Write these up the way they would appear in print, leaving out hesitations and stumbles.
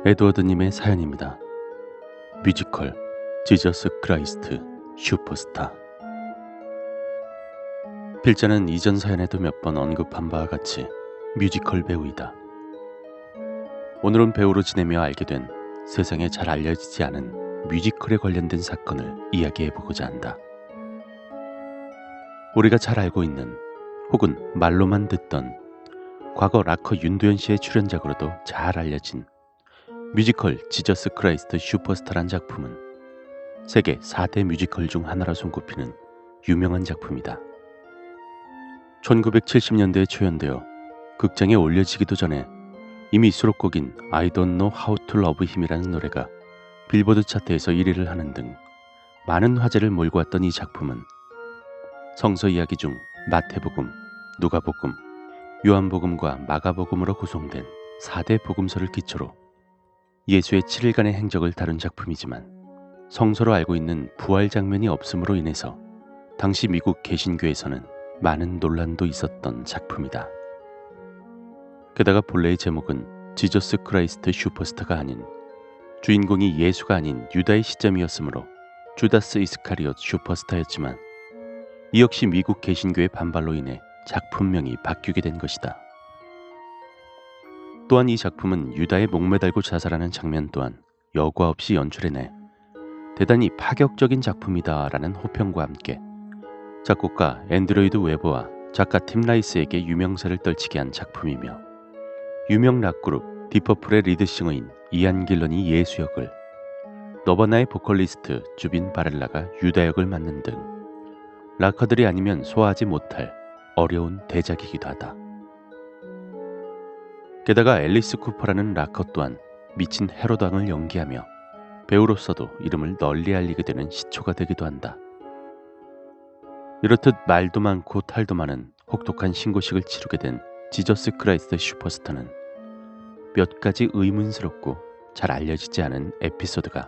에드워드님의 사연입니다. 뮤지컬 지저스 크라이스트 슈퍼스타. 필자는 이전 사연에도 몇 번 언급한 바와 같이 뮤지컬 배우이다. 오늘은 배우로 지내며 알게 된 세상에 잘 알려지지 않은 뮤지컬에 관련된 사건을 이야기해보고자 한다. 우리가 잘 알고 있는 혹은 말로만 듣던 과거 락커 윤도현 씨의 출연작으로도 잘 알려진 뮤지컬 지저스 크라이스트 슈퍼스타란 작품은 세계 4대 뮤지컬 중 하나로 손꼽히는 유명한 작품이다. 1970년대에 초연되어 극장에 올려지기도 전에 이미 수록곡인 I Don't Know How to Love Him이라는 노래가 빌보드 차트에서 1위를 하는 등 많은 화제를 몰고 왔던 이 작품은 성서 이야기 중 마태복음, 누가복음, 요한복음과 마가복음으로 구성된 4대 복음서를 기초로 예수의 7일간의 행적을 다룬 작품이지만 성서로 알고 있는 부활 장면이 없음으로 인해서 당시 미국 개신교에서는 많은 논란도 있었던 작품이다. 게다가 본래의 제목은 지저스 크라이스트 슈퍼스타가 아닌 주인공이 예수가 아닌 유다의 시점이었으므로 주다스 이스카리옷 슈퍼스타였지만 이 역시 미국 개신교의 반발로 인해 작품명이 바뀌게 된 것이다. 또한 이 작품은 유다의 목매달고 자살하는 장면 또한 여과 없이 연출해내 대단히 파격적인 작품이다라는 호평과 함께 작곡가 앤드로이드 웨버와 작가 팀 라이스에게 유명세를 떨치게 한 작품이며 유명 락그룹 디퍼플의 리드싱어인 이안 길런이 예수 역을, 너바나의 보컬리스트 주빈 바렐라가 유다 역을 맡는 등 락커들이 아니면 소화하지 못할 어려운 대작이기도 하다. 게다가 앨리스 쿠퍼라는 락커 또한 미친 헤로당을 연기하며 배우로서도 이름을 널리 알리게 되는 시초가 되기도 한다. 이렇듯 말도 많고 탈도 많은 혹독한 신고식을 치르게 된 지저스 크라이스트 슈퍼스타는 몇 가지 의문스럽고 잘 알려지지 않은 에피소드가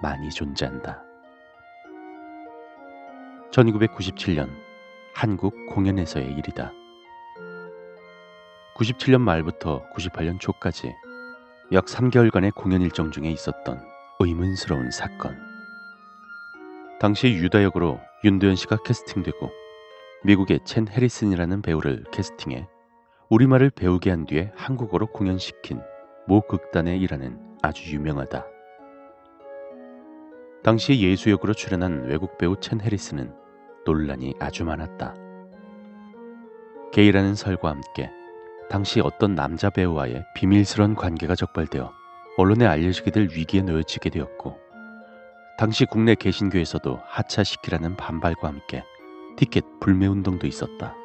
많이 존재한다. 1997년 한국 공연에서의 일이다. 97년 말부터 98년 초까지 약 3개월간의 공연 일정 중에 있었던 의문스러운 사건. 당시 유다 역으로 윤도현 씨가 캐스팅되고 미국의 첸 해리슨이라는 배우를 캐스팅해 우리말을 배우게 한 뒤에 한국어로 공연시킨 모 극단의 일화는 아주 유명하다. 당시 예수 역으로 출연한 외국 배우 첸 해리슨은 논란이 아주 많았다. 게이라는 설과 함께 당시 어떤 남자 배우와의 비밀스러운 관계가 적발되어 언론에 알려지게 될 위기에 놓여지게 되었고, 당시 국내 개신교에서도 하차시키라는 반발과 함께 티켓 불매 운동도 있었다.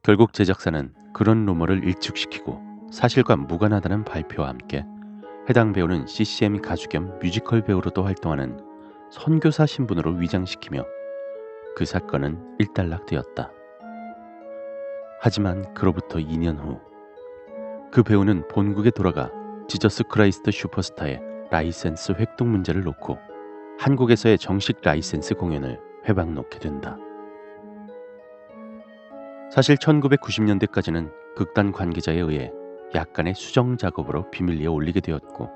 결국 제작사는 그런 루머를 일축시키고 사실과 무관하다는 발표와 함께 해당 배우는 CCM 가수 겸 뮤지컬 배우로도 활동하는 선교사 신분으로 위장시키며 그 사건은 일단락되었다. 하지만 그로부터 2년 후 그 배우는 본국에 돌아가 지저스 크라이스트 슈퍼스타의 라이센스 획득 문제를 놓고 한국에서의 정식 라이센스 공연을 회박놓게 된다. 사실 1990년대까지는 극단 관계자에 의해 약간의 수정 작업으로 비밀리에 올리게 되었고,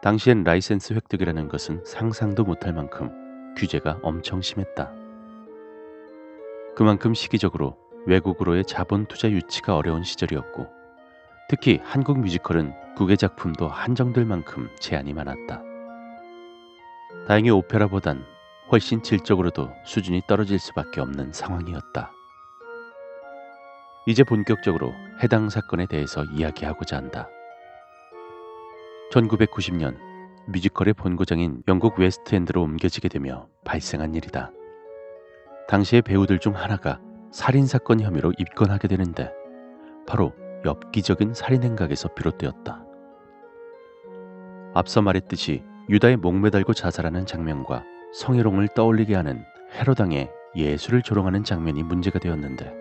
당시엔 라이센스 획득이라는 것은 상상도 못할 만큼 규제가 엄청 심했다. 그만큼 시기적으로 외국으로의 자본 투자 유치가 어려운 시절이었고, 특히 한국 뮤지컬은 국외 작품도 한정될 만큼 제한이 많았다. 다행히 오페라보단 훨씬 질적으로도 수준이 떨어질 수밖에 없는 상황이었다. 이제 본격적으로 해당 사건에 대해서 이야기하고자 한다. 1990년 뮤지컬의 본고장인 영국 웨스트엔드로 옮겨지게 되며 발생한 일이다. 당시의 배우들 중 하나가 살인사건 혐의로 입건하게 되는데 바로 엽기적인 살인행각에서 비롯되었다. 앞서 말했듯이 유다의 목매달고 자살하는 장면과 성희롱을 떠올리게 하는 헤로당의 예수를 조롱하는 장면이 문제가 되었는데,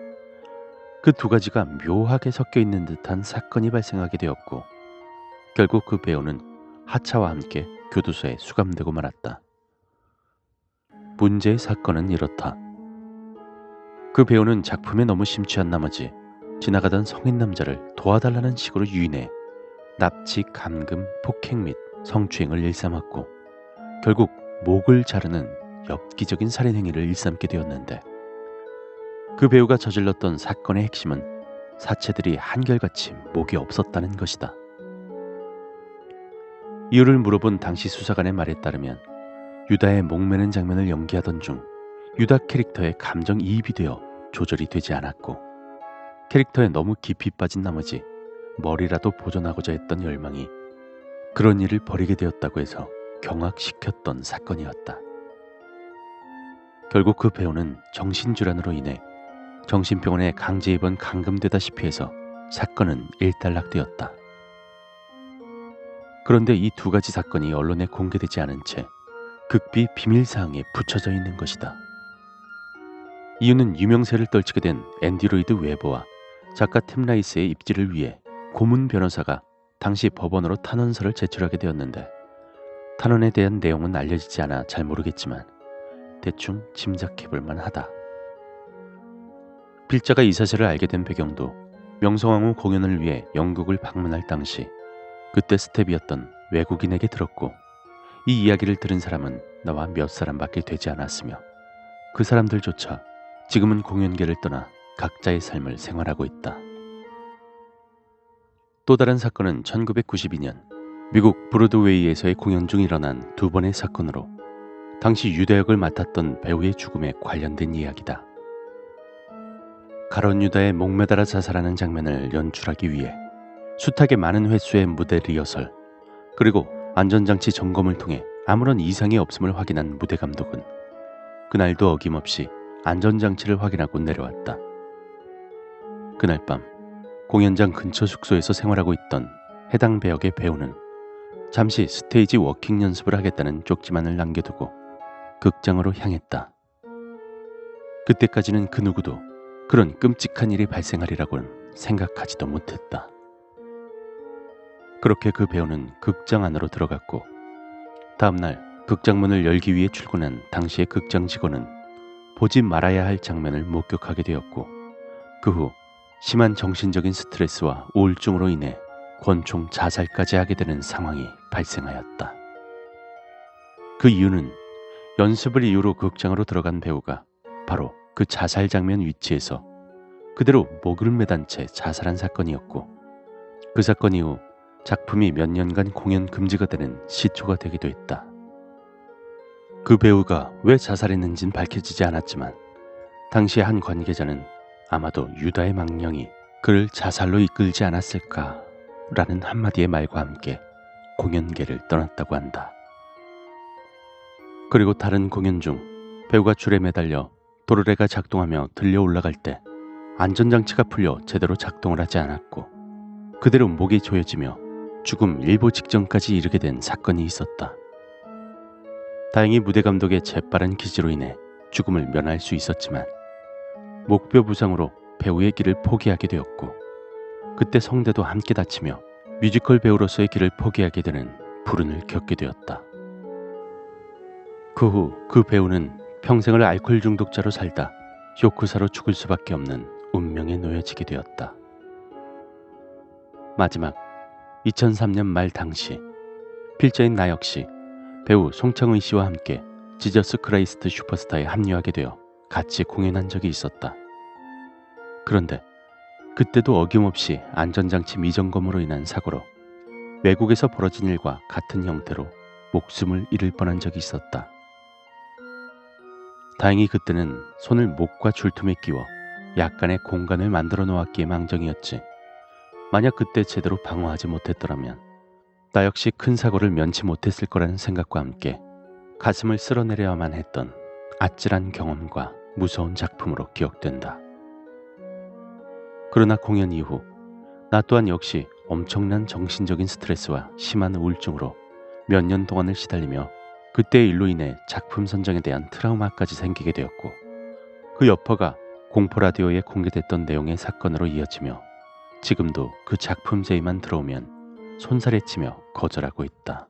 그 두 가지가 묘하게 섞여 있는 듯한 사건이 발생하게 되었고, 결국 그 배우는 하차와 함께 교도소에 수감되고 말았다. 문제의 사건은 이렇다. 그 배우는 작품에 너무 심취한 나머지 지나가던 성인 남자를 도와달라는 식으로 유인해 납치, 감금, 폭행 및 성추행을 일삼았고 결국 목을 자르는 엽기적인 살인 행위를 일삼게 되었는데 그 배우가 저질렀던 사건의 핵심은 사체들이 한결같이 목이 없었다는 것이다. 이유를 물어본 당시 수사관의 말에 따르면 유다의 목매는 장면을 연기하던 중 유다 캐릭터의 감정이입이 되어 조절이 되지 않았고 캐릭터에 너무 깊이 빠진 나머지 머리라도 보존하고자 했던 열망이 그런 일을 벌이게 되었다고 해서 경악시켰던 사건이었다. 결국 그 배우는 정신질환으로 인해 정신병원에 강제 입원 감금되다시피 해서 사건은 일단락되었다. 그런데 이 두 가지 사건이 언론에 공개되지 않은 채 극비 비밀사항에 붙여져 있는 것이다. 이유는 유명세를 떨치게 된 앤디 로이드 웨버와 작가 팀 라이스의 입지를 위해 고문 변호사가 당시 법원으로 탄원서를 제출하게 되었는데 탄원에 대한 내용은 알려지지 않아 잘 모르겠지만 대충 짐작해볼 만하다. 필자가 이 사실을 알게 된 배경도 명성황후 공연을 위해 영국을 방문할 당시 그때 스텝이었던 외국인에게 들었고 이 이야기를 들은 사람은 나와 몇 사람밖에 되지 않았으며 그 사람들조차 지금은 공연계를 떠나 각자의 삶을 생활하고 있다. 또 다른 사건은 1992년 미국 브로드웨이에서의 공연 중 일어난 두 번의 사건으로 당시 유다 역을 맡았던 배우의 죽음에 관련된 이야기다. 가론 유다의 목매달아 자살하는 장면을 연출하기 위해 숱하게 많은 횟수의 무대 리허설 그리고 안전장치 점검을 통해 아무런 이상이 없음을 확인한 무대 감독은 그날도 어김없이 안전장치를 확인하고 내려왔다. 그날 밤 공연장 근처 숙소에서 생활하고 있던 해당 배역의 배우는 잠시 스테이지 워킹 연습을 하겠다는 쪽지만을 남겨두고 극장으로 향했다. 그때까지는 그 누구도 그런 끔찍한 일이 발생하리라고는 생각하지도 못했다. 그렇게 그 배우는 극장 안으로 들어갔고 다음날 극장 문을 열기 위해 출근한 당시의 극장 직원은 보지 말아야 할 장면을 목격하게 되었고 그 후 심한 정신적인 스트레스와 우울증으로 인해 권총 자살까지 하게 되는 상황이 발생하였다. 그 이유는 연습을 이유로 극장으로 들어간 배우가 바로 그 자살 장면 위치에서 그대로 목을 매단 채 자살한 사건이었고 그 사건 이후 작품이 몇 년간 공연 금지가 되는 시초가 되기도 했다. 그 배우가 왜 자살했는진 밝혀지지 않았지만 당시 한 관계자는 아마도 유다의 망령이 그를 자살로 이끌지 않았을까라는 한마디의 말과 함께 공연계를 떠났다고 한다. 그리고 다른 공연 중 배우가 줄에 매달려 도르래가 작동하며 들려 올라갈 때 안전장치가 풀려 제대로 작동을 하지 않았고 그대로 목이 조여지며 죽음 일보 직전까지 이르게 된 사건이 있었다. 다행히 무대 감독의 재빠른 기지로 인해 죽음을 면할 수 있었지만 목뼈 부상으로 배우의 길을 포기하게 되었고 그때 성대도 함께 다치며 뮤지컬 배우로서의 길을 포기하게 되는 불운을 겪게 되었다. 그 후 그 배우는 평생을 알코올 중독자로 살다 쇼크사로 죽을 수밖에 없는 운명에 놓여지게 되었다. 마지막 2003년 말 당시 필자인 나 역시 배우 송창의 씨와 함께 지저스 크라이스트 슈퍼스타에 합류하게 되어 같이 공연한 적이 있었다. 그런데 그때도 어김없이 안전장치 미점검으로 인한 사고로 외국에서 벌어진 일과 같은 형태로 목숨을 잃을 뻔한 적이 있었다. 다행히 그때는 손을 목과 줄tum에 끼워 약간의 공간을 만들어 놓았기에 망정이었지. 만약 그때 제대로 방어하지 못했더라면 나 역시 큰 사고를 면치 못했을 거라는 생각과 함께 가슴을 쓸어내려야만 했던 아찔한 경험과 무서운 작품으로 기억된다. 그러나 공연 이후 나 또한 역시 엄청난 정신적인 스트레스와 심한 우울증으로 몇 년 동안을 시달리며 그때의 일로 인해 작품 선정에 대한 트라우마까지 생기게 되었고 그 여파가 공포라디오에 공개됐던 내용의 사건으로 이어지며 지금도 그 작품 제의만 들어오면 손살에 치며 거절하고 있다.